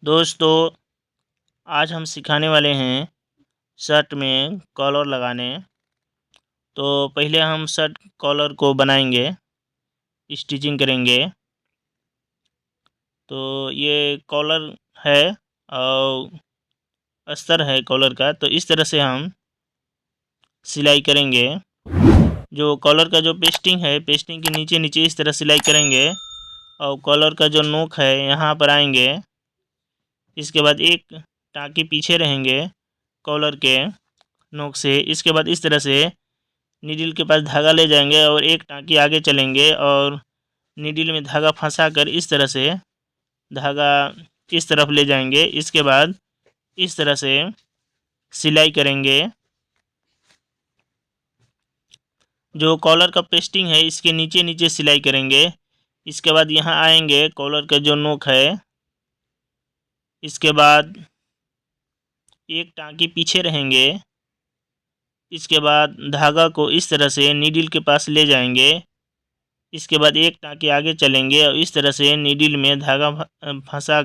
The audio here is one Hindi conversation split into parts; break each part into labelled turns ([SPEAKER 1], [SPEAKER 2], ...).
[SPEAKER 1] दोस्तों, आज हम सिखाने वाले हैं शर्ट में कॉलर लगाने। तो पहले हम शर्ट कॉलर को बनाएंगे, स्टिचिंग करेंगे। तो ये कॉलर है और अस्तर है कॉलर का। तो इस तरह से हम सिलाई करेंगे। जो कॉलर का जो पेस्टिंग है, पेस्टिंग के नीचे नीचे इस तरह सिलाई करेंगे और कॉलर का जो नोक है यहाँ पर आएंगे। इसके बाद एक टाँकी पीछे रहेंगे कॉलर के नोक से। इसके बाद इस तरह से नीडल के पास धागा ले जाएंगे और एक टाँकी आगे चलेंगे और नीडल में धागा फंसा कर इस तरह से धागा इस तरफ ले जाएंगे। इसके बाद इस तरह से सिलाई करेंगे। जो कॉलर का पेस्टिंग है इसके नीचे नीचे सिलाई करेंगे। इसके बाद यहाँ आएंगे कॉलर का जो नोक है। इसके बाद एक टाँकी पीछे रहेंगे। इसके बाद धागा को इस तरह से नीडल के पास ले जाएंगे। इसके बाद एक टाँकी आगे चलेंगे और इस तरह से नीडल में धागा फंसा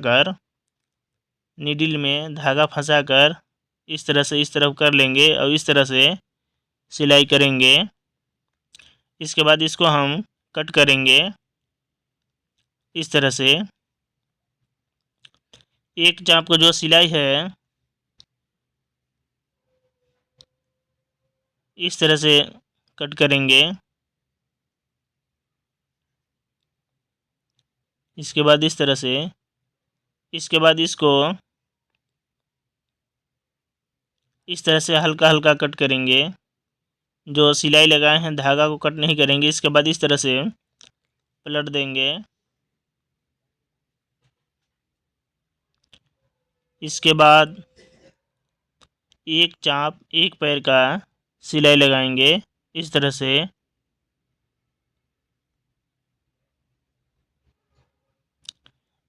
[SPEAKER 1] कर इस तरह से इस तरफ कर लेंगे और इस तरह से सिलाई करेंगे। इसके बाद इसको हम कट करेंगे। इस तरह से एक चाप का जो सिलाई है इस तरह से कट करेंगे। इसके बाद इस तरह से, इसके बाद इसको इस तरह से हल्का हल्का कट करेंगे। जो सिलाई लगाए हैं धागा को कट नहीं करेंगे। इसके बाद इस तरह से पलट देंगे। इसके बाद एक चाप एक पैर का सिलाई लगाएंगे। इस तरह से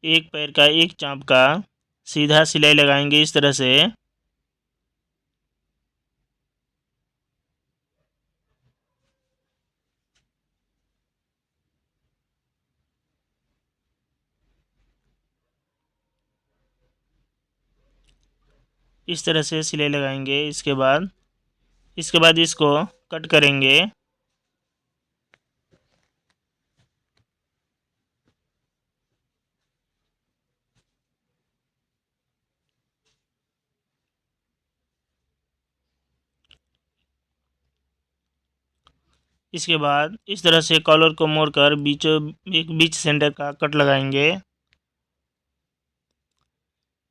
[SPEAKER 1] एक पैर का एक चाप का सीधा सिलाई लगाएंगे। इस तरह से सिलाई लगाएंगे। इसके बाद इसको कट करेंगे। इसके बाद इस तरह से कॉलर को मोड़कर बीच सेंटर का कट लगाएंगे।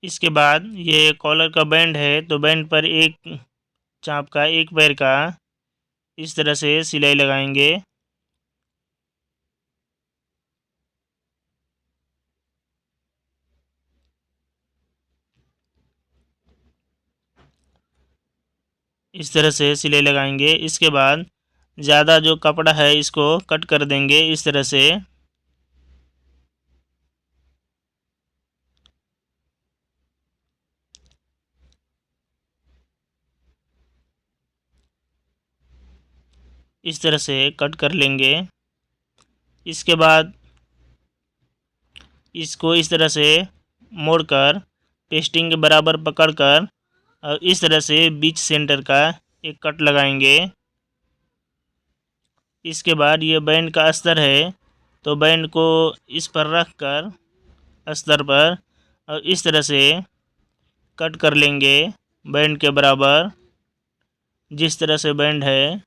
[SPEAKER 1] इसके बाद ये कॉलर का बैंड है तो बैंड पर एक चाप का एक पैर का इस तरह से सिलाई लगाएंगे। इस तरह से सिलाई लगाएंगे। इसके बाद ज़्यादा जो कपड़ा है इसको कट कर देंगे। इस तरह से कट कर लेंगे। इसके बाद इसको इस तरह से मोड़कर पेस्टिंग के बराबर पकड़कर और इस तरह से बीच सेंटर का एक कट लगाएंगे। इसके बाद ये बैंड का अस्तर है तो बैंड को इस पर रख कर अस्तर पर और इस तरह से कट कर लेंगे बैंड के बराबर। जिस तरह से बैंड है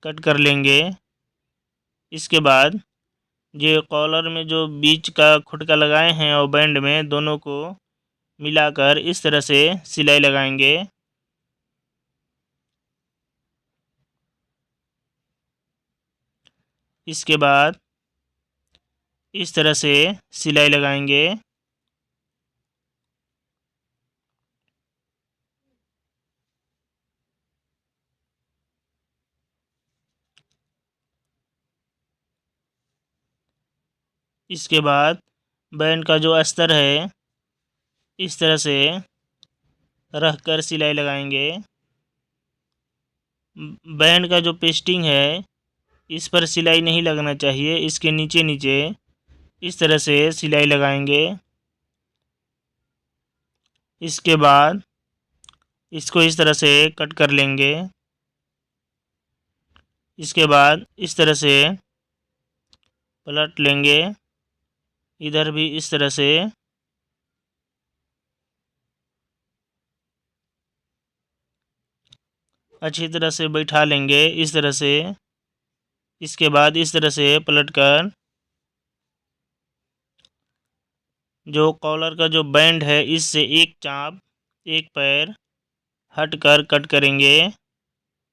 [SPEAKER 1] कट कर लेंगे। इसके बाद ये कॉलर में जो बीच का खुटका लगाए हैं और बैंड में दोनों को मिलाकर इस तरह से सिलाई लगाएंगे। इसके बाद इस तरह से सिलाई लगाएंगे। इसके बाद बैंड का जो अस्तर है इस तरह से रख कर सिलाई लगाएंगे। बैंड का जो पेस्टिंग है इस पर सिलाई नहीं लगना चाहिए, इसके नीचे नीचे इस तरह से सिलाई लगाएंगे। इसके बाद इसको इस तरह से कट कर लेंगे। इसके बाद इस तरह से पलट लेंगे, इधर भी इस तरह से। अच्छी तरह से बैठा लेंगे इस तरह से। इसके बाद इस तरह से पलटकर जो कॉलर का जो बैंड है इससे एक चाप एक पैर हट कर कट करेंगे।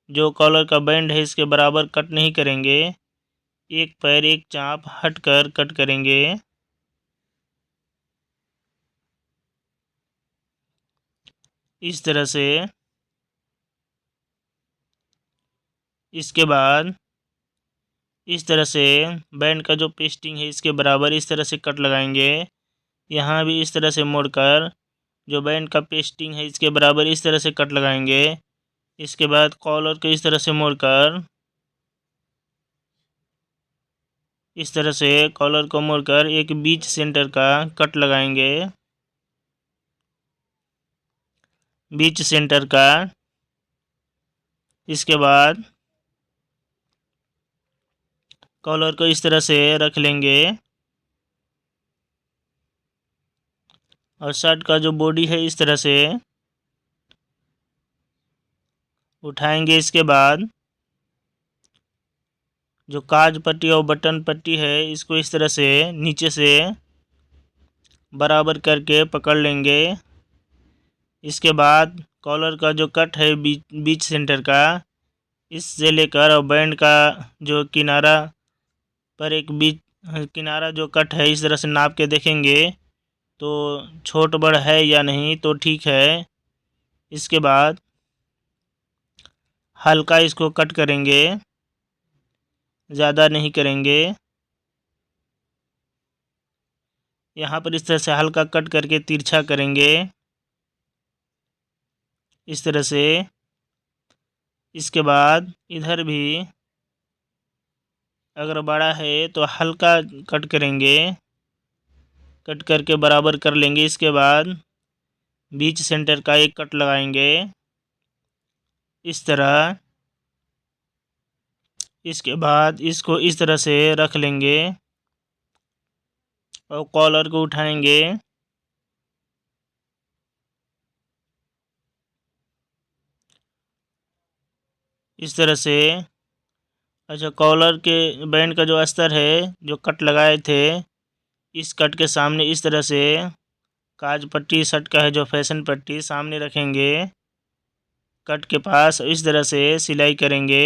[SPEAKER 1] जो कॉलर का बैंड है इसके बराबर कट नहीं करेंगे, एक पैर एक चाप हट कर कट करेंगे। इस तरह से। इसके बाद इस तरह से बैंड का जो पेस्टिंग है इसके बराबर इस तरह से कट लगाएंगे। यहाँ भी इस तरह से मोड़कर जो बैंड का पेस्टिंग है इसके बराबर इस तरह से कट लगाएंगे। इसके बाद कॉलर को इस तरह से मोड़कर इस तरह से कॉलर को मोड़कर एक बीच सेंटर का कट लगाएंगे। बीच सेंटर का। इसके बाद कॉलर को इस तरह से रख लेंगे और शर्ट का जो बॉडी है इस तरह से उठाएंगे। इसके बाद जो काज पट्टी और बटन पट्टी है इसको इस तरह से नीचे से बराबर करके पकड़ लेंगे। इसके बाद कॉलर का जो कट है बीच सेंटर का, इससे लेकर और बैंड का जो किनारा पर एक बीच किनारा जो कट है इस तरह से नाप के देखेंगे तो छोट बड़ है या नहीं तो ठीक है। इसके बाद हल्का इसको कट करेंगे, ज़्यादा नहीं करेंगे। यहाँ पर इस तरह से हल्का कट करके तिरछा करेंगे इस तरह से। इसके बाद इधर भी अगर बड़ा है तो हल्का कट करेंगे, कट करके बराबर कर लेंगे। इसके बाद बीच सेंटर का एक कट लगाएंगे इस तरह। इसके बाद इसको इस तरह से रख लेंगे और कॉलर को उठाएंगे। इस तरह से। अच्छा, कॉलर के बैंड का जो अस्तर है जो कट लगाए थे इस कट के सामने इस तरह से काज पट्टी शर्ट का है जो फैशन पट्टी सामने रखेंगे कट के पास, इस तरह से सिलाई करेंगे।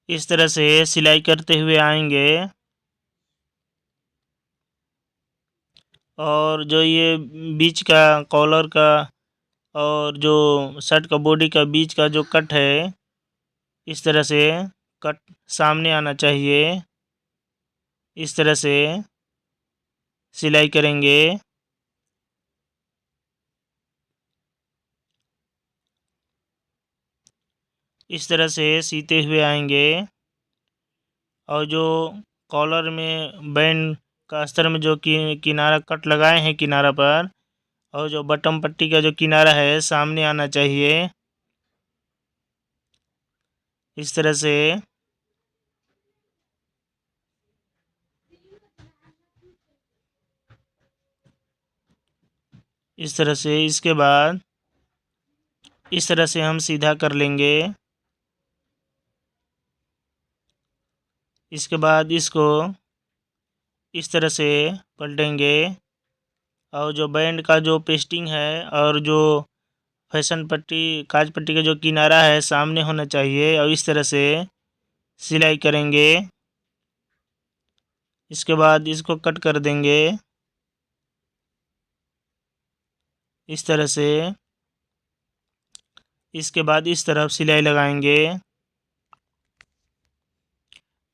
[SPEAKER 1] इस तरह से सिलाई करते हुए आएंगे और जो ये बीच का कॉलर का और जो शर्ट का बॉडी का बीच का जो कट है इस तरह से कट सामने आना चाहिए। इस तरह से सिलाई करेंगे। इस तरह से सीते हुए आएंगे और जो कॉलर में बैंड का अस्तर में जो किनारा कट लगाए हैं किनारा पर और जो बटन पट्टी का जो किनारा है सामने आना चाहिए इस तरह से। इस तरह से। इसके बाद इस तरह से हम सीधा कर लेंगे। इसके बाद इसको इस तरह से पलटेंगे और जो बैंड का जो पेस्टिंग है और जो फैशन पट्टी काज पट्टी का जो किनारा है सामने होना चाहिए और इस तरह से सिलाई करेंगे। इसके बाद इसको कट कर देंगे इस तरह से। इसके बाद इस तरफ सिलाई लगाएंगे।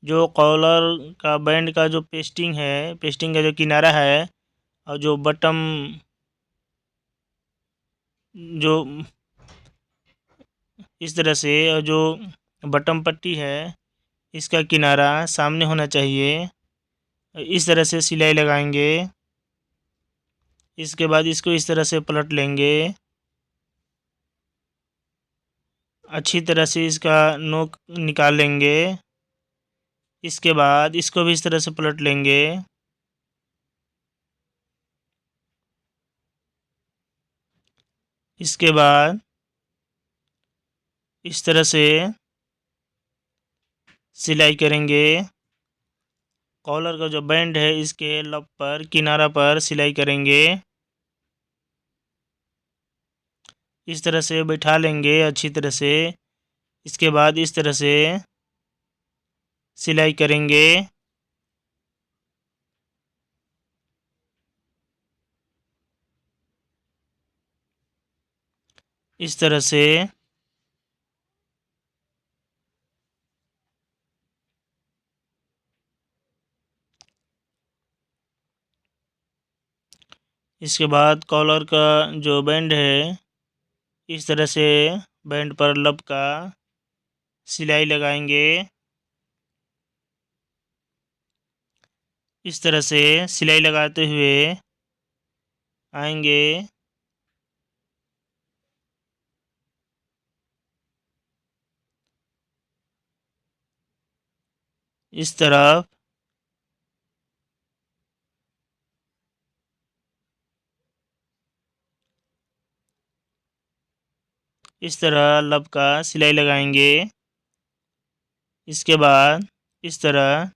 [SPEAKER 1] जो कॉलर का बैंड का जो पेस्टिंग है, पेस्टिंग का जो किनारा है और जो बटन जो इस तरह से। और जो बटन पट्टी है इसका किनारा सामने होना चाहिए। इस तरह से सिलाई लगाएंगे। इसके बाद इसको इस तरह से पलट लेंगे। अच्छी तरह से इसका नोक निकाल लेंगे। इसके बाद इसको भी इस तरह से पलट लेंगे। इसके बाद इस तरह से सिलाई करेंगे। कॉलर का जो बैंड है इसके लब पर किनारा पर सिलाई करेंगे। इस तरह से बैठा लेंगे अच्छी तरह से। इसके बाद इस तरह से सिलाई करेंगे। इस तरह से इसके बाद कॉलर का जो बैंड है इस तरह से बैंड पर लब का सिलाई लगाएंगे। इस तरह से सिलाई लगाते हुए आएंगे। इस तरफ इस तरह लब का सिलाई लगाएंगे। इसके बाद इस तरह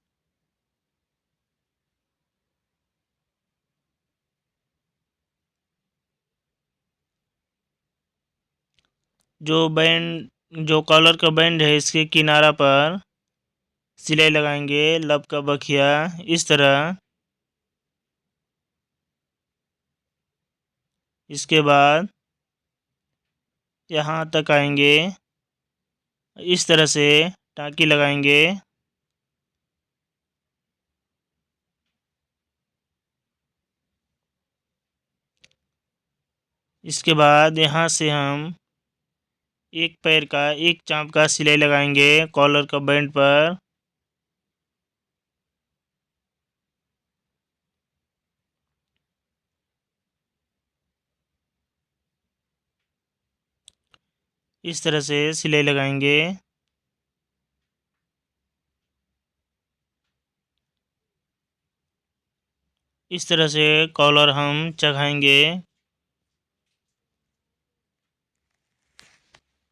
[SPEAKER 1] जो कॉलर का बैंड है इसके किनारा पर सिलाई लगाएंगे लब का बखिया इस तरह। इसके बाद यहाँ तक आएंगे। इस तरह से टाँकी लगाएंगे। इसके बाद यहाँ से हम एक पैर का एक चाँप का सिलाई लगाएंगे कॉलर का बैंड पर। इस तरह से सिलाई लगाएंगे। इस तरह से कॉलर हम चढ़ाएंगे